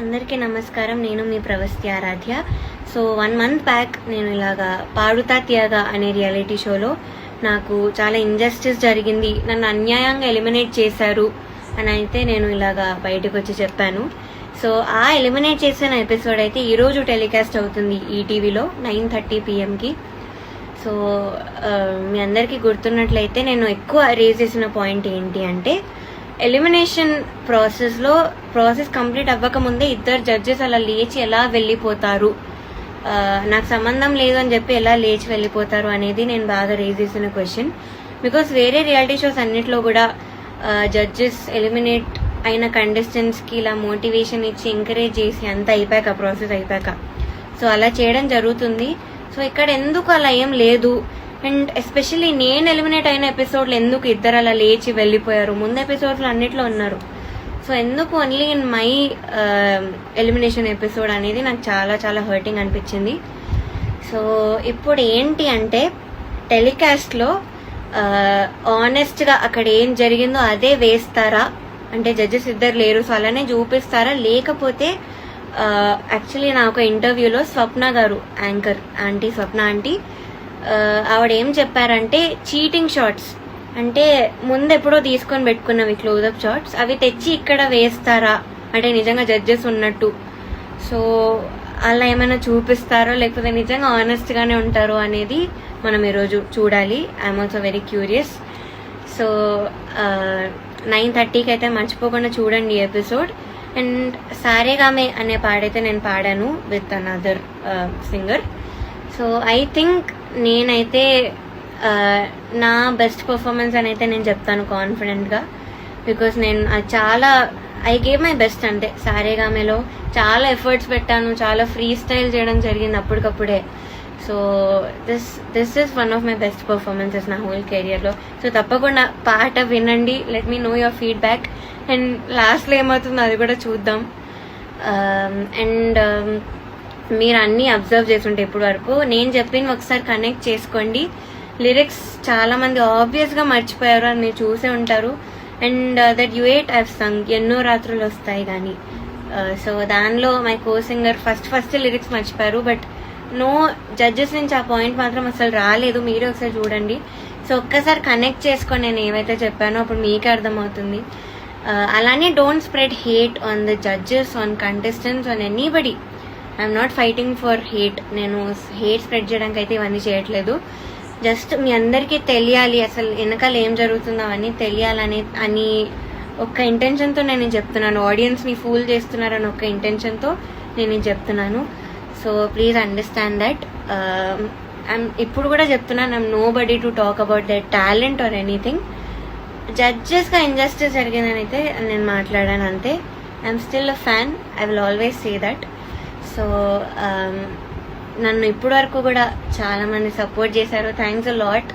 అందరికీ నమస్కారం. నేను మీ ప్రవస్తి ఆరాధ్య. సో 1 month బ్యాక్ నేను ఇలాగా పాడుతా తీయగా అనే రియాలిటీ షోలో నాకు చాలా ఇంజస్టిస్ జరిగింది, నన్ను అన్యాయంగా ఎలిమినేట్ చేశారు అని అయితే నేను ఇలాగా బయటకు వచ్చి చెప్పాను. సో ఆ ఎలిమినేట్ చేసిన ఎపిసోడ్ అయితే ఈరోజు టెలికాస్ట్ అవుతుంది ఈటీవీలో 9:30 PM. సో మీ అందరికీ గుర్తున్నట్లయితే నేను ఎక్కువ రేజ్ చేసిన పాయింట్ ఏంటి అంటే, ఎలిమినేషన్ ప్రాసెస్ కంప్లీట్ అవ్వకముందే ఇద్దరు జడ్జెస్ అలా లేచి ఎలా వెళ్ళిపోతారు, నాకు సంబంధం లేదు అని చెప్పి ఎలా లేచి వెళ్ళిపోతారు అనేది నేను బాగా రేజ్ చేసిన క్వశ్చన్. బికాస్ వేరే రియాలిటీ షోస్ అన్నిట్లో కూడా జడ్జెస్ ఎలిమినేట్ అయిన కంటెస్టెంట్స్కి ఇలా మోటివేషన్ ఇచ్చి ఎంకరేజ్ చేసి అంతా అయిపోయాక, ప్రాసెస్ అయిపోయాక సో అలా చేయడం జరుగుతుంది. సో ఇక్కడ ఎందుకు అలా ఏం లేదు, అండ్ ఎస్పెషల్లీ నేను ఎలిమినేట్ అయిన ఎపిసోడ్లో ఎందుకు ఇద్దరు అలా లేచి వెళ్ళిపోయారు, ముందు ఎపిసోడ్లో అన్నిట్లో ఉన్నారు, సో ఎందుకు only in my elimination episode అనేది నాకు చాలా చాలా హర్టింగ్ అనిపించింది. సో ఇప్పుడు ఏంటి అంటే, టెలికాస్ట్లో ఆనెస్ట్గా అక్కడ ఏం జరిగిందో అదే వేస్తారా అంటే, జడ్జెస్ ఇద్దరు లేరు సో అలానే చూపిస్తారా, లేకపోతే యాక్చువల్లీ నా ఒక ఇంటర్వ్యూలో స్వప్న గారు, యాంకర్ ఆంటీ, స్వప్న ఆంటీ, ఆవిడ ఏం చెప్పారంటే, చీటింగ్ షాట్స్ అంటే ముందు ఎప్పుడో తీసుకొని పెట్టుకున్నవి క్లోజప్ షాట్స్ అవి తెచ్చి ఇక్కడ వేస్తారా అంటే నిజంగా జడ్జెస్ ఉన్నట్టు, సో అలా ఏమైనా చూపిస్తారో లేకపోతే నిజంగా ఆనెస్ట్గానే ఉంటారో అనేది మనం ఈరోజు చూడాలి. I'm also very curious. So 9:30 అయితే మర్చిపోకుండా చూడండి ఈ ఎపిసోడ్. అండ్ సారేగామే అనే పాడైతే నేను పాడాను with another singer. So I think నేనైతే నా బెస్ట్ పర్ఫార్మెన్స్ అని అయితే నేను చెప్తాను కాన్ఫిడెంట్గా. బికాస్ నేను చాలా ఐ గేవ్ మై బెస్ట్. అంటే సారేగామేలో చాలా ఎఫర్ట్స్ పెట్టాను, చాలా ఫ్రీ స్టైల్ చేయడం జరిగింది అప్పటికప్పుడే. So this is one of my best performances నా హోల్ కెరియర్లో. సో తప్పకుండా పాట వినండి, let me know your feedback. And లాస్ట్లో ఏమవుతుందో అది కూడా చూద్దాం. అండ్ మీరు అన్నీ అబ్జర్వ్ చేస్తుంటే ఇప్పుడు వరకు నేను చెప్పింది ఒకసారి కనెక్ట్ చేసుకోండి. లిరిక్స్ చాలా మంది ఆబ్వియస్గా మర్చిపోయారు, అని మీరు చూసే ఉంటారు. And that you eight I've sung ఎన్నో రాత్రులు వస్తాయి కానీ, సో దానిలో my co singer first lyrics మర్చిపోయారు. బట్ నో, జడ్జెస్ నుంచి ఆ పాయింట్ మాత్రం అసలు రాలేదు, మీరే ఒకసారి చూడండి. సో ఒక్కసారి కనెక్ట్ చేసుకొని నేను ఏవైతే చెప్పానో అప్పుడు మీకే అర్థమవుతుంది. అలానే don't spread hate on the judges, on contestants, on anybody. I'm not fighting for hate. నేను హేట్ స్ప్రెడ్ చేయడానికి అయితే ఇవన్నీ చేయట్లేదు. జస్ట్ మీ అందరికీ తెలియాలి అసలు వెనకాల ఏం జరుగుతుందో అవన్నీ తెలియాలని ఒక ఇంటెన్షన్తో నేను చెప్తున్నాను. ఆడియన్స్ని ఫూల్ చేస్తున్నారని ఒక ఇంటెన్షన్తో నేను చెప్తున్నాను. So please understand that. ఇప్పుడు కూడా చెప్తున్నాను, I'm nobody to talk about that talent or anything. జడ్జెస్గా ఇంజస్టిస్ జరిగిందని అయితే నేను మాట్లాడాను అంతే. I'm still a fan, I will always say that. So నన్ను ఇప్పటి వరకు కూడా చాలా మంది సపోర్ట్ చేశారు, థ్యాంక్స్ అ లాట్.